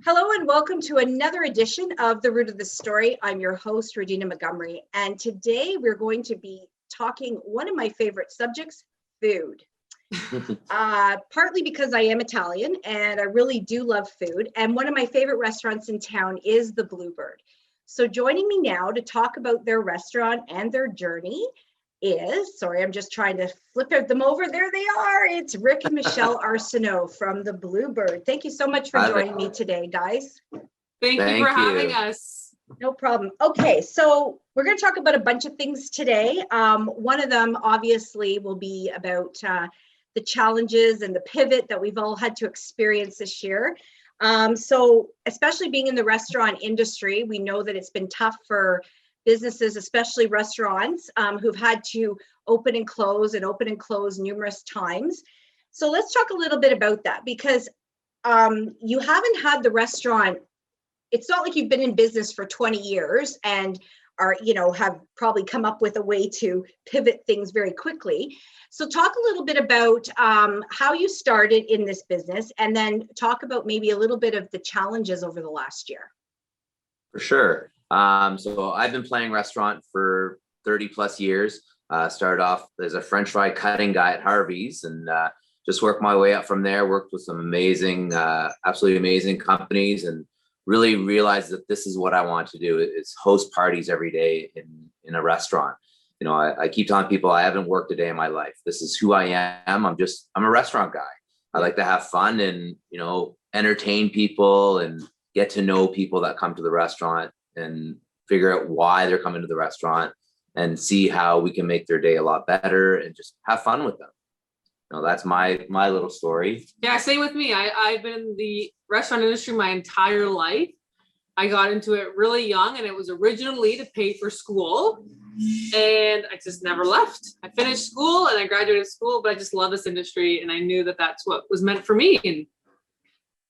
Hello and welcome to another edition of The Root of the Story. I'm your host, Regina Montgomery, and today we're going to be talking one of my favorite subjects, food. Partly because I am Italian and I really do love food, and one of my favorite restaurants in town is the Bluebird. So joining me now to talk about their restaurant and their journey is, sorry, I'm just trying to flip them over. There they are. It's Rick and Michelle Arsenault from the Bluebird. Thank you so much for joining me today, guys. Thank you for having us. No problem. Okay, so we're going to talk about a bunch of things today. One of them obviously will be about the challenges and the pivot that we've all had to experience this year. So especially being in the restaurant industry, we know that it's been tough for businesses, especially restaurants, who've had to open and close numerous times. So let's talk a little bit about that, because you haven't had the restaurant. It's not like you've been in business for 20 years and have probably come up with a way to pivot things very quickly. So talk a little bit about how you started in this business, and then talk about maybe a little bit of the challenges over the last year. For sure. So I've been playing restaurant for 30 plus years. Started off as a French fry cutting guy at Harvey's, and just worked my way up from there. Worked with some amazing, absolutely amazing companies, and really realized that this is what I want to do, is host parties every day in a restaurant. You know, I keep telling people I haven't worked a day in my life. This is who I am. I'm a restaurant guy. I like to have fun and, entertain people and get to know people that come to the restaurant and figure out why they're coming to the restaurant and see how we can make their day a lot better and just have fun with them. That's my little story. Yeah, same with me. I've been in the restaurant industry my entire life. I got into it really young, and it was originally to pay for school, and I just never left. I finished school and I graduated school, but I just love this industry, and I knew that that's what was meant for me, and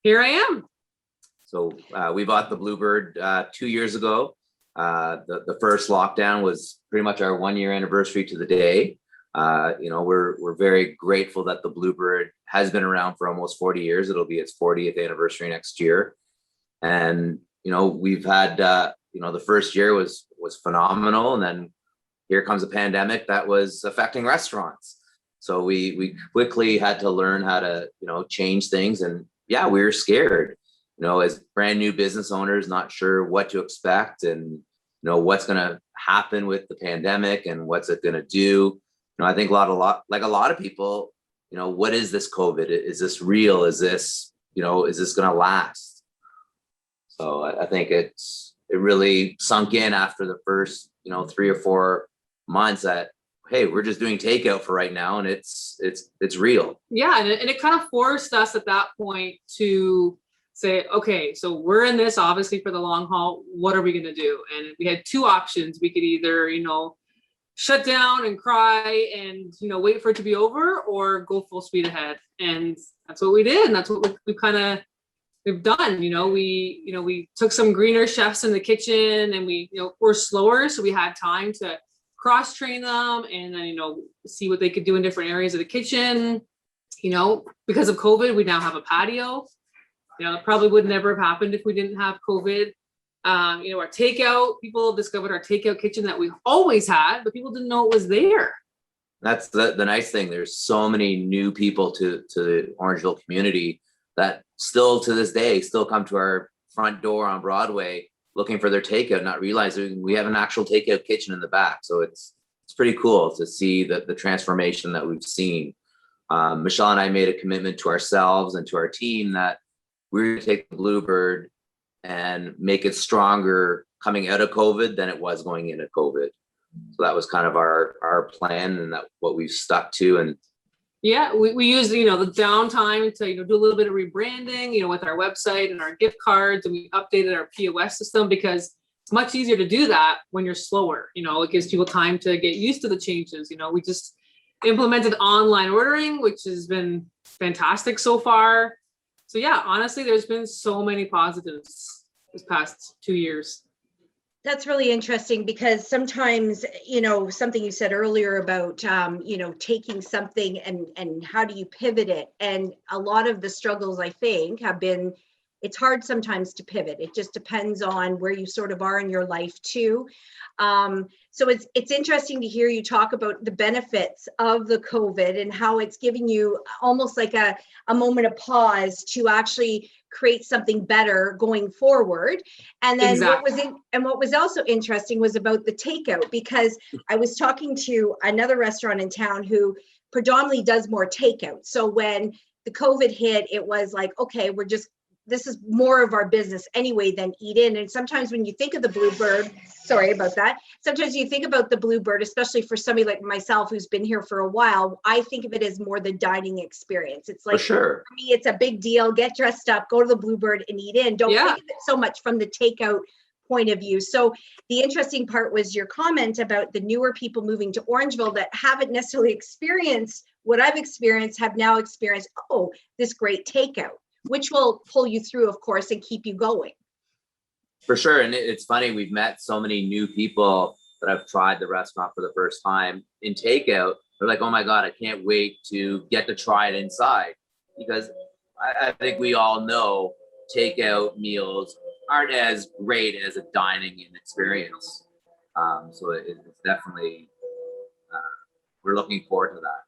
here I am. So we bought the Bluebird 2 years ago. The first lockdown was pretty much our 1 year anniversary to the day. We're very grateful that the Bluebird has been around for almost 40 years. It'll be its 40th anniversary next year. And, we've had, the first year was phenomenal. And then here comes a pandemic that was affecting restaurants. So we quickly had to learn how to, change things. And yeah, we were scared. As brand new business owners, not sure what to expect and, what's going to happen with the pandemic and what's it going to do. I think a lot of people, what is this COVID? Is this real? Is this going to last? So I think it really sunk in after the first, 3 or 4 months that, hey, we're just doing takeout for right now. And it's real. Yeah. And it kind of forced us at that point to say, okay, so we're in this obviously for the long haul. What are we going to do? And we had two options. We could either, shut down and cry and, wait for it to be over, or go full speed ahead. And that's what we did. And that's what we've done. We took some greener chefs in the kitchen, and we, we're slower. So we had time to cross train them and then, see what they could do in different areas of the kitchen. Because of COVID, we now have a patio. It probably would never have happened if we didn't have COVID. Our takeout, people discovered our takeout kitchen that we always had, but people didn't know it was there. That's the nice thing. There's so many new people to the Orangeville community that still to this day still come to our front door on Broadway looking for their takeout, not realizing we have an actual takeout kitchen in the back. So it's pretty cool to see the transformation that we've seen. Michelle and I made a commitment to ourselves and to our team that we're going to take the Bluebird and make it stronger coming out of COVID than it was going into COVID. So that was kind of our plan, and that what we've stuck to. And yeah, we used, the downtime to, do a little bit of rebranding, with our website and our gift cards, and we updated our POS system because it's much easier to do that when you're slower. It gives people time to get used to the changes. We just implemented online ordering, which has been fantastic so far. So yeah, honestly, there's been so many positives this past 2 years. That's really interesting, because sometimes, something you said earlier about, taking something and how do you pivot it? And a lot of the struggles, I think, have been it's hard sometimes to pivot. It just depends on where you sort of are in your life too. So it's interesting to hear you talk about the benefits of the COVID and how it's giving you almost like a moment of pause to actually create something better going forward. And then what was also interesting was about the takeout, because I was talking to another restaurant in town who predominantly does more takeout. So when the COVID hit, it was like, okay, this is more of our business anyway than eat in. And sometimes when you think of the Bluebird, sorry about that. Sometimes you think about the Bluebird, especially for somebody like myself who's been here for a while, I think of it as more the dining experience. It's like, For sure. for me, it's a big deal. Get dressed up, go to the Bluebird and eat in. Don't think of it so much from the takeout point of view. So the interesting part was your comment about the newer people moving to Orangeville that haven't necessarily experienced what I've experienced, have now experienced, oh, this great takeout, which will pull you through, of course, and keep you going. For sure. And it's funny, we've met so many new people that have tried the restaurant for the first time in takeout. They're like, oh my God, I can't wait to get to try it inside. Because I think we all know takeout meals aren't as great as a dining in experience. So it's definitely, we're looking forward to that.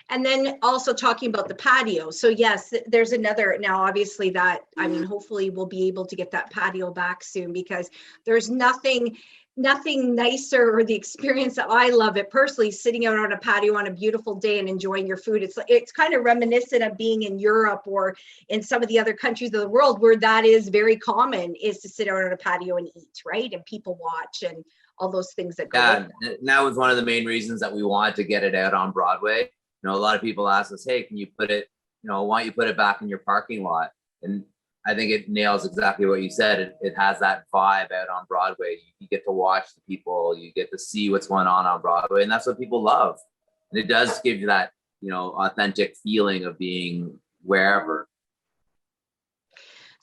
And then also talking about the patio. So yes, there's another, now obviously that, I mean, hopefully we'll be able to get that patio back soon, because there's nothing nicer, or the experience that I love it personally, sitting out on a patio on a beautiful day and enjoying your food. It's kind of reminiscent of being in Europe or in some of the other countries of the world where that is very common, is to sit out on a patio and eat, right? And people watch and all those things that go with that. And that was one of the main reasons that we wanted to get it out on Broadway. You know, a lot of people ask us, hey, can you put it, why don't you put it back in your parking lot? And I think it nails exactly what you said. It has that vibe out on Broadway. You get to watch the people, you get to see what's going on Broadway. And that's what people love. And it does give you that, authentic feeling of being wherever.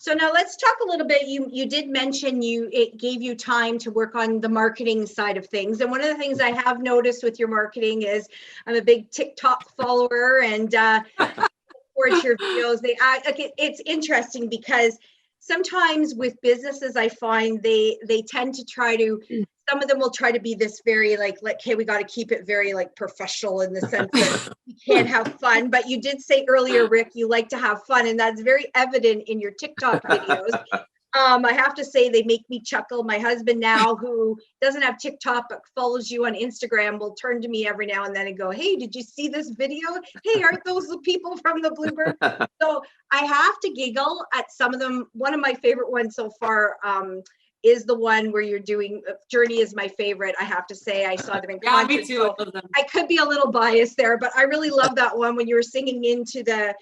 So now let's talk a little bit. You did mention it gave you time to work on the marketing side of things. And one of the things I have noticed with your marketing is I'm a big Tik Tok follower, and towards your videos, it's interesting because sometimes with businesses, I find they tend to try to, some of them will try to be this very like, hey, we got to keep it very like professional in the sense that you can't have fun. But you did say earlier, Rick, you like to have fun, and that's very evident in your TikTok videos. I have to say they make me chuckle. My husband now, who doesn't have TikTok but follows you on Instagram, will turn to me every now and then and go, hey, did you see this video? Hey, aren't those the people from the Bluebird? So I have to giggle at some of them. One of my favorite ones so far is the one where you're doing Journey is my favorite. I have to say, I saw them in concert. Me too. So I could be a little biased there, but I really love that one when you were singing into the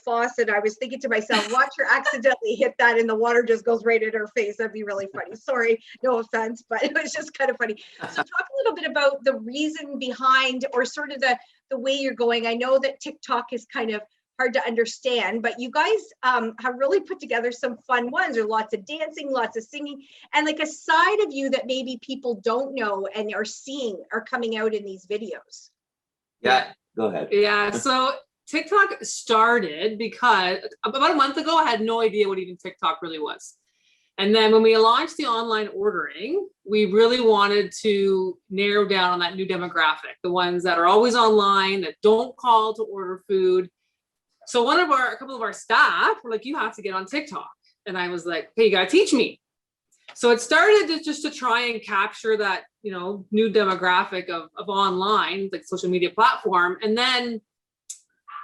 faucet. I was thinking to myself, watch her accidentally hit that and the water just goes right in her face. That'd be really funny. Sorry, no offense, but it was just kind of funny. So talk a little bit about the reason behind, or sort of the way you're going. I know that TikTok is kind of hard to understand, but you guys have really put together some fun ones. There's lots of dancing, lots of singing, and like a side of you that maybe people don't know and are coming out in these videos. Yeah, go ahead. Yeah, so TikTok started because about a month ago, I had no idea what even TikTok really was. And then when we launched the online ordering, we really wanted to narrow down on that new demographic, the ones that are always online, that don't call to order food. So a couple of our staff were like, you have to get on TikTok. And I was like, hey, you got to teach me. So it started just to try and capture that, new demographic of online, like social media platform. And then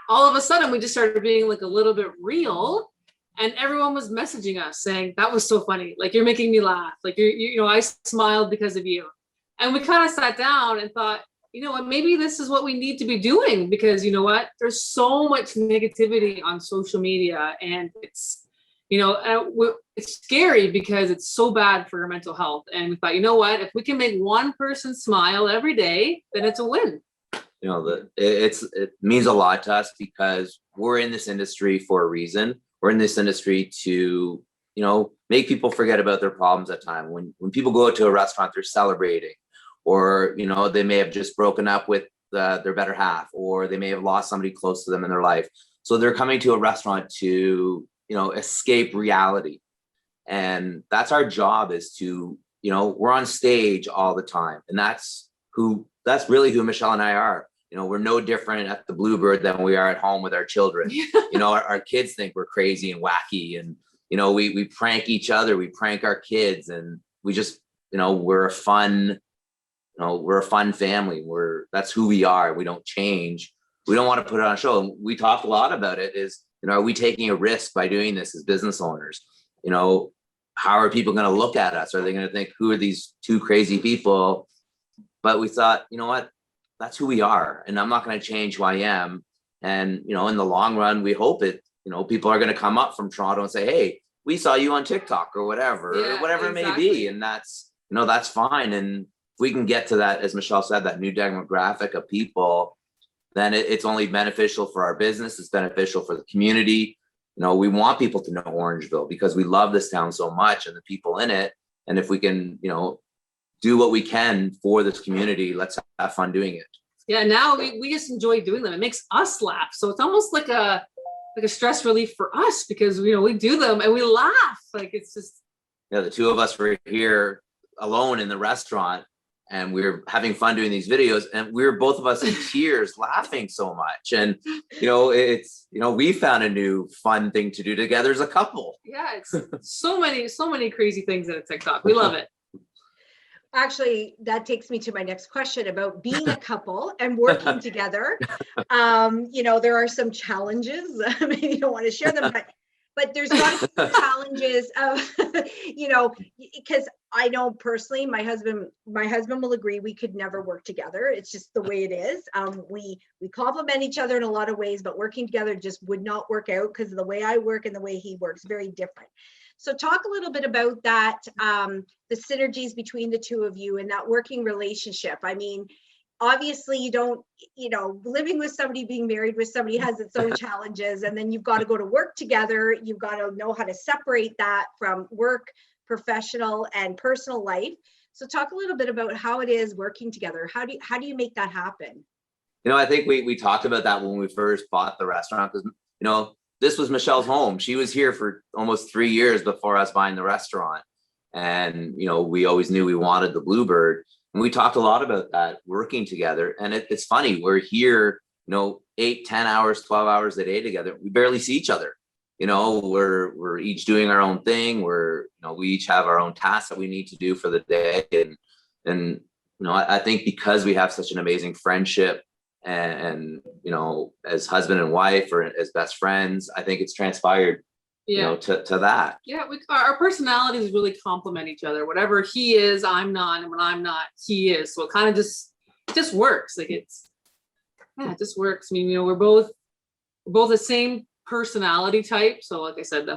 all of a sudden we just started being like a little bit real, and everyone was messaging us saying, that was so funny. Like, you're making me laugh. Like, I smiled because of you. And we kind of sat down and thought, you know what, maybe this is what we need to be doing, because you know what, there's so much negativity on social media, and it's, it's scary because it's so bad for your mental health. And we thought, you know what, if we can make one person smile every day, then it's a win. It means a lot to us because we're in this industry for a reason. We're in this industry to, make people forget about their problems at time. When people go to a restaurant, they're celebrating, or, they may have just broken up with their better half, or they may have lost somebody close to them in their life. So they're coming to a restaurant to, escape reality. And that's our job, is to, we're on stage all the time. And that's really who Michelle and I are. We're no different at the Bluebird than we are at home with our children. Our kids think we're crazy and wacky, and, we prank each other, we prank our kids, and we just, we're a fun family. That's who we are. We don't change. We don't want to put it on a show. And we talk a lot about it is, are we taking a risk by doing this as business owners? How are people going to look at us? Are they going to think, who are these two crazy people? But we thought, you know what, that's who we are. And I'm not going to change who I am. And, in the long run, we hope people are going to come up from Toronto and say, hey, we saw you on TikTok or whatever, it may be. And that's, that's fine. And if we can get to that, as Michelle said, that new demographic of people, then it's only beneficial for our business. It's beneficial for the community. We want people to know Orangeville because we love this town so much and the people in it. And if we can, do what we can for this community, let's have fun doing it. Yeah, now we just enjoy doing them. It makes us laugh. So it's almost like a stress relief for us because, we do them and we laugh. Like it's just. Yeah, the two of us were here alone in the restaurant and we were having fun doing these videos, and we were both of us in tears laughing so much. And, we found a new fun thing to do together as a couple. Yeah, it's so many crazy things in a TikTok. We love it. Actually, that takes me to my next question about being a couple and working together. There are some challenges. Maybe you don't want to share them, but there's got to be challenges of, because I know personally, my husband will agree we could never work together. It's just the way it is. We complement each other in a lot of ways, but working together just would not work out because of the way I work and the way he works, very different. So talk a little bit about that, the synergies between the two of you and that working relationship. I mean, obviously you don't, living with somebody, being married with somebody has its own challenges, and then you've got to go to work together. You've got to know how to separate that from work, professional and personal life. So talk a little bit about how it is working together. How do you make that happen? I think we talked about that when we first bought the restaurant because, this was Michelle's home. She was here for almost 3 years before us buying the restaurant. And, we always knew we wanted the Bluebird. And we talked a lot about that working together. And it's funny, we're here, 8, 10 hours, 12 hours a day together. We barely see each other. We're each doing our own thing. We each have our own tasks that we need to do for the day. And I think because we have such an amazing friendship and as husband and wife or as best friends, I think it's transpired, to that. Yeah, our personalities really complement each other. Whatever he is, I'm not, and when I'm not, he is. So it kind of just works. Like it just works. I mean, we're both the same personality type. So like I said,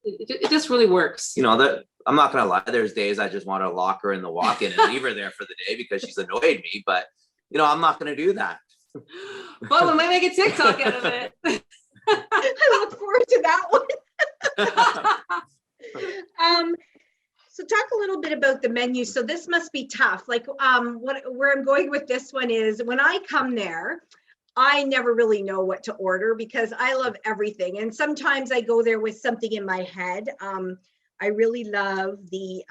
it just really works. That I'm not gonna lie. There's days I just want to lock her in the walk-in and leave her there for the day because she's annoyed me. But I'm not going to do that. But we might make a TikTok out of it. I look forward to that one. So talk a little bit about the menu. So this must be tough. Like where I'm going with this one is when I come there, I never really know what to order because I love everything. And sometimes I go there with something in my head. I really love the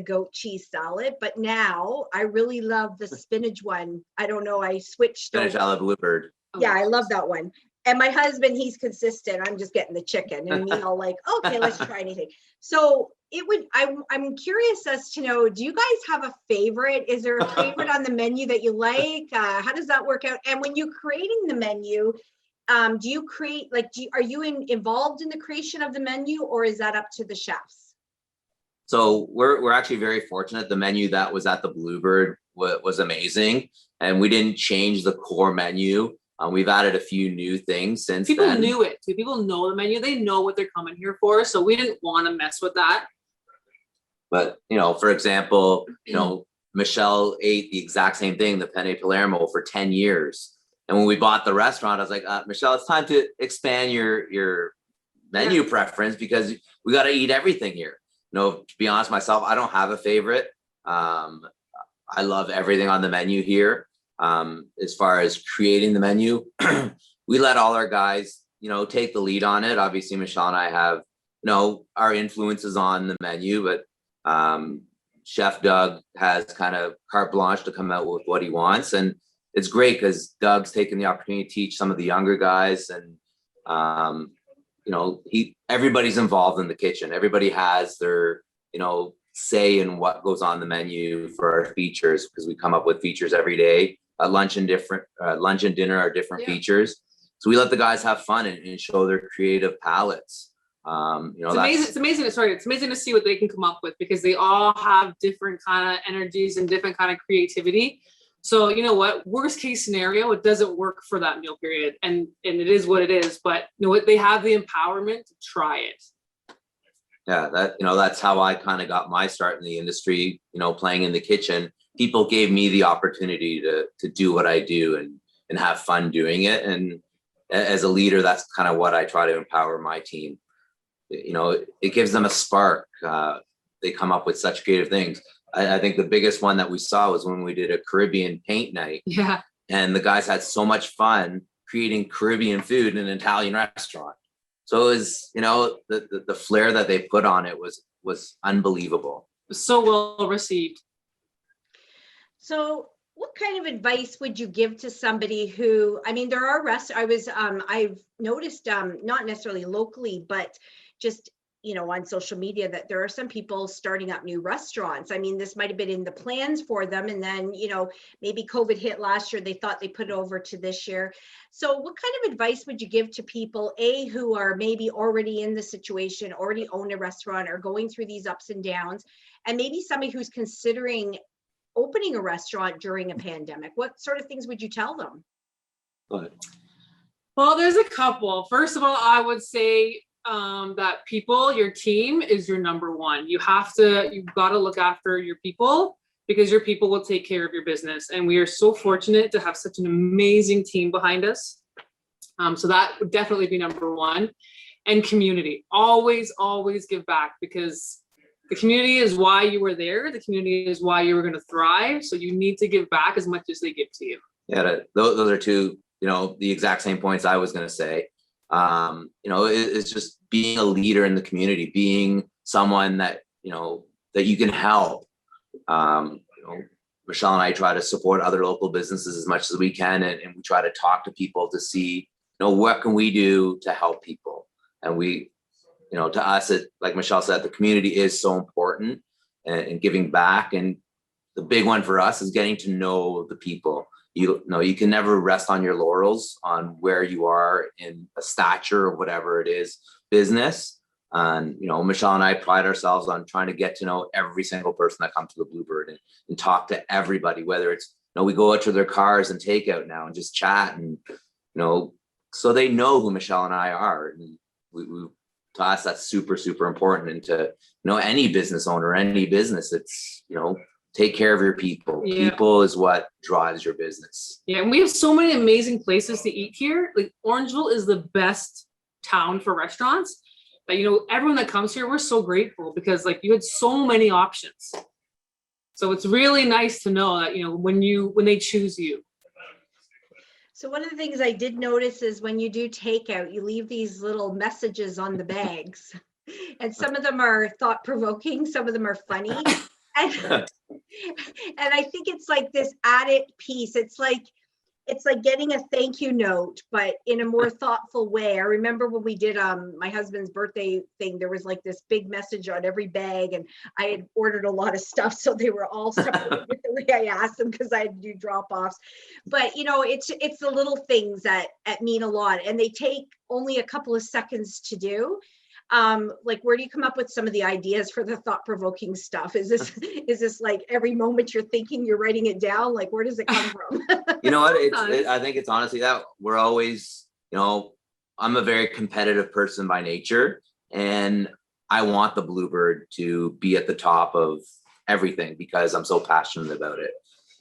goat cheese salad, but now I really love the spinach one. I don't know. I switched. Spinach a la Bluebird. Yeah, I love that one. And my husband, he's consistent. I'm just getting the chicken, and me all like, okay, let's try anything. So I'm curious as to know, do you guys have a favorite? Is there a favorite on the menu that you like? How does that work out? And when you're creating the menu, do you create, are you involved in the creation of the menu, or is that up to the chefs? So we're actually very fortunate. The menu that was at the Bluebird was amazing, and we didn't change the core menu. We've added a few new things since people then. knew it too. People know the menu. They know what they're coming here for. So we didn't want to mess with that. But, for example, Michelle ate the exact same thing, the penne Palermo, for 10 years. And when we bought the restaurant, I was like, Michelle, it's time to expand your menu preference because we got to eat everything here. To be honest, myself, I don't have a favorite. I love everything on the menu here. As far as creating the menu, we let all our guys, take the lead on it. Obviously, Michelle and I have, our influences on the menu, but Chef Doug has kind of carte blanche to come out with what he wants. And it's great because Doug's taken the opportunity to teach some of the younger guys, and everybody's involved in the kitchen. Everybody has their, say in what goes on the menu for our features, because we come up with features every day. Lunch and dinner are different features. So we let the guys have fun and show their creative palettes. It's amazing. It's amazing to see what they can come up with, because they all have different kind of energies and different kind of creativity. So you know what, worst case scenario, it doesn't work for that meal period, and it is what it is. But you know what, they have the empowerment to try it. Yeah, that's how I kind of got my start in the industry, playing in the kitchen. People gave me the opportunity to do what I do and have fun doing it. And as a leader, that's kind of what I try to empower my team. It gives them a spark. They come up with such creative things. I think the biggest one that we saw was when we did a Caribbean paint night. Yeah. And the guys had so much fun creating Caribbean food in an Italian restaurant. So it was, the flair that they put on it was unbelievable. It was so well received. So what kind of advice would you give to somebody who, there are I've noticed, not necessarily locally, but just, on social media, that there are some people starting up new restaurants. This might've been in the plans for them. And then, maybe COVID hit last year, they thought they put it over to this year. So what kind of advice would you give to people, who are maybe already in the situation, already own a restaurant, or going through these ups and downs, and maybe somebody who's considering opening a restaurant during a pandemic? What sort of things would you tell them? Go ahead. Well, there's a couple. First of all, I would say that your team is your number one. You've got to look after your people, because your people will take care of your business. And we are so fortunate to have such an amazing team behind us. So that would definitely be number one. And community. Always, always give back, because the community is why you were there. The community is why you were going to thrive. So you need to give back as much as they give to you. Yeah, those are two, the exact same points I was going to say. It's just being a leader in the community, being someone that, that you can help. Michelle and I try to support other local businesses as much as we can. And we try to talk to people to see, what can we do to help people? And we, to us, like Michelle said, the community is so important, and giving back. And the big one for us is getting to know the people. You can never rest on your laurels on where you are in a stature or whatever it is, business. And, Michelle and I pride ourselves on trying to get to know every single person that comes to the Bluebird, and talk to everybody, whether it's, we go out to their cars and take out now and just chat, and, so they know who Michelle and I are. And we to us, that's super, super important. And to, any business owner, any business, it's, take care of your people. Yeah. People is what drives your business. Yeah, and we have so many amazing places to eat here. Like Orangeville is the best town for restaurants. But everyone that comes here, we're so grateful, because you had so many options. So it's really nice to know that when they choose you. So one of the things I did notice is when you do takeout, you leave these little messages on the bags, and some of them are thought-provoking, some of them are funny. And I think it's like this added piece. It's like getting a thank you note, but in a more thoughtful way. I remember when we did my husband's birthday thing, there was like this big message on every bag, and I had ordered a lot of stuff, so they were all separated with the way I asked them, because I had to do drop-offs. But it's the little things that mean a lot, and they take only a couple of seconds to do. Where do you come up with some of the ideas for the thought-provoking stuff? Is this like every moment you're thinking, you're writing it down? Like, where does it come from? You know what? I think it's honestly that we're always, I'm a very competitive person by nature, and I want the Bluebird to be at the top of everything, because I'm so passionate about it.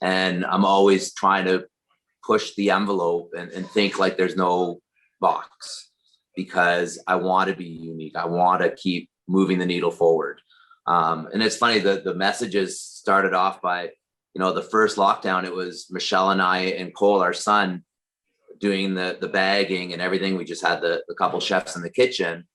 And I'm always trying to push the envelope and think like there's no box, because I want to be unique. I want to keep moving the needle forward. And it's funny that the messages started off by, the first lockdown, it was Michelle and I and Cole, our son, doing the bagging and everything. We just had the couple chefs in the kitchen.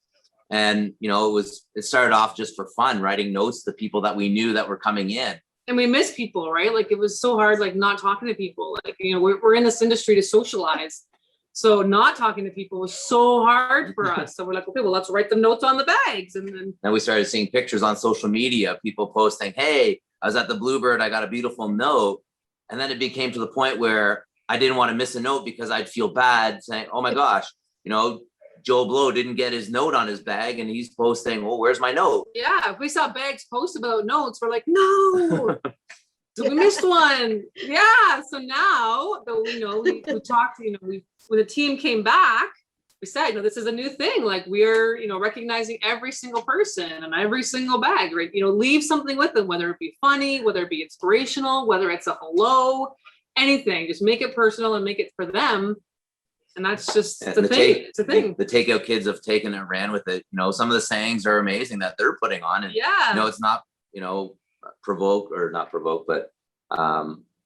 And, you know, it started off just for fun, writing notes to people that we knew that were coming in. And we miss people, right? Like, it was so hard, like, not talking to people. Like, you know, we're in this industry to socialize. So not talking to people was so hard for us. So we're like, okay, well, let's write the notes on the bags. And then we started seeing pictures on social media, people posting, hey, I was at the Bluebird, I got a beautiful note. And then it became to the point where I didn't want to miss a note because I'd feel bad saying, oh my gosh, you know, Joe Blow didn't get his note on his bag and he's posting, oh, where's my note? Yeah, if we saw bags post about notes, we're like, no, so we missed one. Yeah, so now, though, you know, we talked, you know, when the team came back, we said, you know, this is a new thing. Like, we're, you know, recognizing every single person and every single bag, right? You know, leave something with them, whether it be funny, whether it be inspirational, whether it's a hello, anything, just make it personal and make it for them. And that's just the thing. It's a thing. The takeout kids have taken and ran with it. You know, some of the sayings are amazing that they're putting on. And, yeah, you know, it's not, you know, but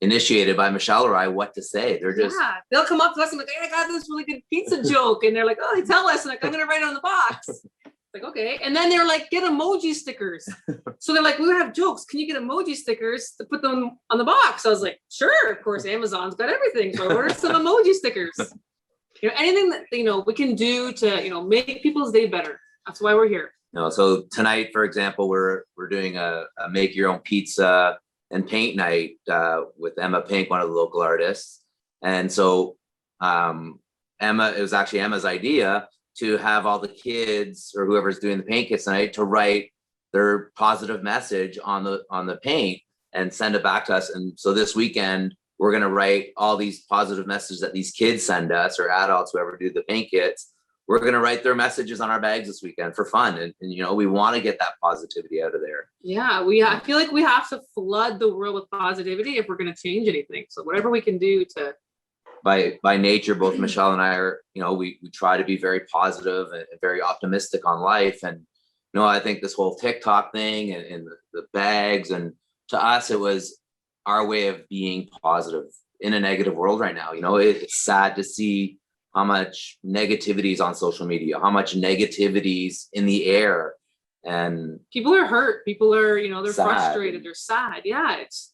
initiated by Michelle or I what to say. They're just, yeah, they'll come up to us and like, hey, I got this really good pizza joke. And they're like, oh, tell us. And like, I'm going to write it on the box. Like, okay. And then they're like, get emoji stickers. So they're like, we have jokes. Can you get emoji stickers to put them on the box? I was like, sure. Of course, Amazon's got everything. So I ordered some emoji stickers. You know, anything that, you know, we can do to, you know, make people's day better. That's why we're here. You know, so tonight, for example, we're doing a make your own pizza and paint night with Emma Pink, one of the local artists. And so it was actually Emma's idea to have all the kids or whoever's doing the paint kits tonight to write their positive message on the paint and send it back to us. And so this weekend, we're going to write all these positive messages that these kids send us, or adults, whoever do the paint kits. We're going to write their messages on our bags this weekend for fun. And you know, we want to get that positivity out of there. Yeah, I feel like we have to flood the world with positivity if we're going to change anything. So whatever we can do to. By nature, both Michelle and I are, you know, we try to be very positive and very optimistic on life. And, you know, I think this whole Tik Tok thing and the bags, and to us, it was our way of being positive in a negative world right now. You know, it's sad to see how much negativity is on social media, how much negativity is in the air, and people are hurt. People are, you know, they're sad. Frustrated. They're sad. Yeah, it's,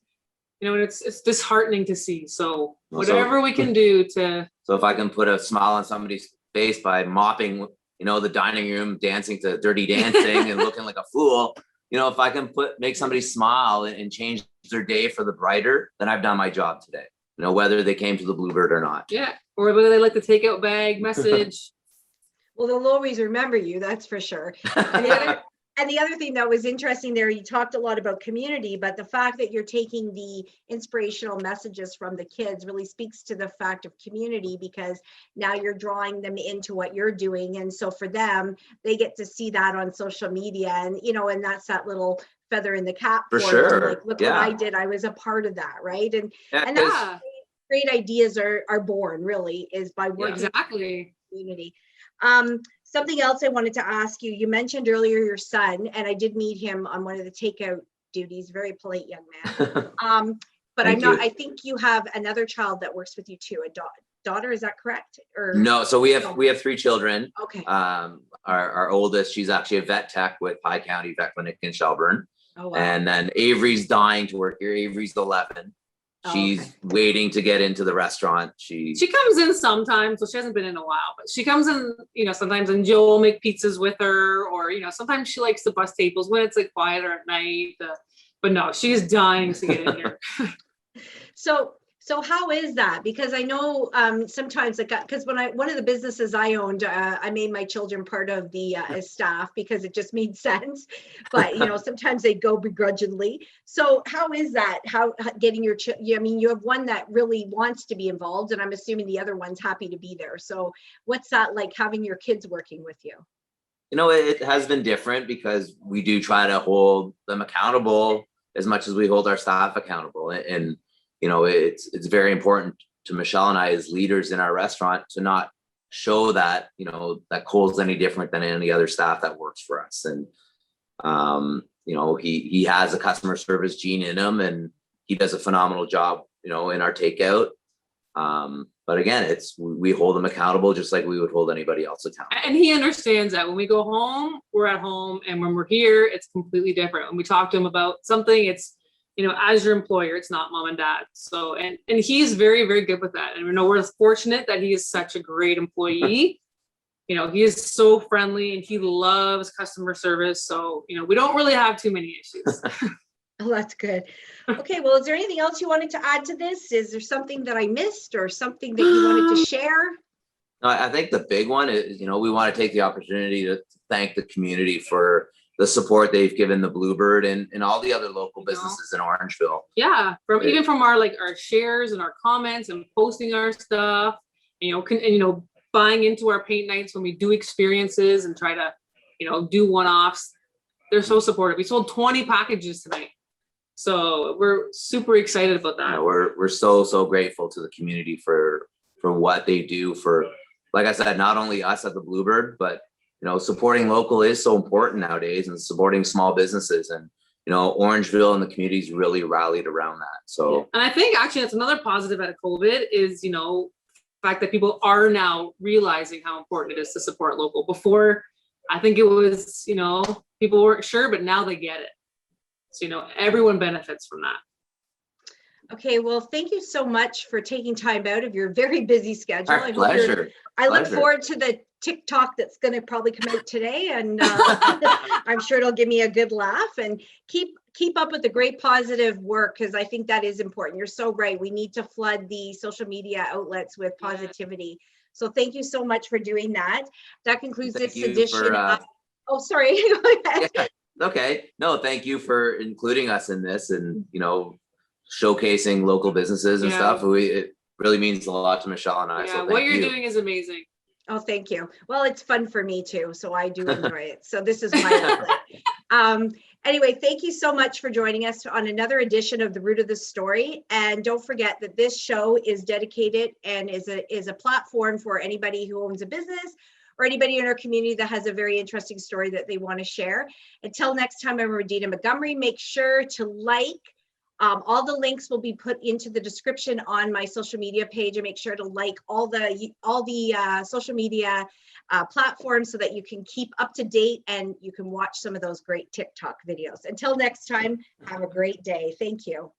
you know, and it's disheartening to see. So whatever we can do to. So if I can put a smile on somebody's face by mopping, you know, the dining room, dancing to Dirty Dancing and looking like a fool, you know, if I can make somebody smile and change their day for the brighter, then I've done my job today. You know, whether they came to the Bluebird or not. Yeah, or whether they like the takeout bag message. Well, they'll always remember you, that's for sure. And the other thing that was interesting there, you talked a lot about community, but the fact that you're taking the inspirational messages from the kids really speaks to the fact of community, because now you're drawing them into what you're doing. And so for them, they get to see that on social media, and, you know, and that's that little feather in the cap for them. sure. Like, look what I did. I was a part of that. Right. And that's great ideas are born, really, is by working exactly with the community. Something else I wanted to ask you, you mentioned earlier your son, and I did meet him on one of the takeout duties, very polite young man. But I think you have another child that works with you too, a daughter, is that correct? Or no, so we have 3 children. Okay. Our oldest, she's actually a vet tech with High County Vet Clinic in Shelburne. Oh, wow. And then Avery's dying to work here. Avery's 11. She's waiting to get into the restaurant. She comes in sometimes, so she hasn't been in a while, but she comes in, you know, sometimes, and Joe will make pizzas with her, or, you know, sometimes she likes to bus tables when it's like quieter at night. But no, she's dying to get in here. So how is that? Because I know sometimes, like, because one of the businesses I owned, I made my children part of the staff because it just made sense. But, you know, sometimes they go begrudgingly. So how is that? How getting I mean, you have one that really wants to be involved, and I'm assuming the other one's happy to be there. So what's that like, having your kids working with you? You know, it has been different because we do try to hold them accountable as much as we hold our staff accountable. And you know, it's very important to Michelle and I as leaders in our restaurant to not show that, you know, that Cole's any different than any other staff that works for us. And, you know, he has a customer service gene in him, and he does a phenomenal job, you know, in our takeout. But But again, we hold them accountable just like we would hold anybody else accountable. And he understands that when we go home, we're at home, and when we're here, it's completely different. When we talk to him about something, it's, you know, as your employer, it's not mom and dad. So, and he's very, very good with that. And we know we're fortunate that he is such a great employee. You know, he is so friendly and he loves customer service. So, you know, we don't really have too many issues. Oh, that's good. Okay, well, is there anything else you wanted to add to this? Is there something that I missed or something that you wanted to share? No, I think the big one is, you know, we want to take the opportunity to thank the community for the support they've given the Bluebird and all the other local businesses in Orangeville. Yeah, even from our shares and our comments and posting our stuff, you know, and, you know, buying into our paint nights when we do experiences and try to, you know, do one-offs. They're so supportive. We sold 20 packages tonight. So we're super excited about that. Yeah, we're so grateful to the community for what they do for, like I said, not only us at the Bluebird, but, you know, supporting local is so important nowadays, and supporting small businesses. And, you know, Orangeville and the community's really rallied around that. So, yeah. And I think actually that's another positive out of COVID is, you know, the fact that people are now realizing how important it is to support local. Before, I think it was, you know, people weren't sure, but now they get it. So, you know, everyone benefits from that. Okay, well, thank you so much for taking time out of your very busy schedule. our pleasure. I look forward to the Tik Tok that's going to probably come out today, and I'm sure it'll give me a good laugh. And keep up with the great positive work, because I think that is important. You're so right. We need to flood the social media outlets with positivity. So thank you so much for doing that. That concludes this edition. Oh, sorry. Go ahead. Yeah, okay. No, thank you for including us in this, and, you know, showcasing local businesses and stuff. It really means a lot to Michelle and I. Yeah, so what you're doing is amazing. Oh, thank you. Well, it's fun for me too, so I do enjoy it. So this is my outlet. Anyway, thank you so much for joining us on another edition of The Root of the Story. And don't forget that this show is dedicated and is a platform for anybody who owns a business or anybody in our community that has a very interesting story that they want to share. Until next time, I'm Radina Montgomery. Make sure to like. All the links will be put into the description on my social media page, and make sure to like all the social media platforms so that you can keep up to date and you can watch some of those great TikTok videos. Until next time, have a great day. Thank you.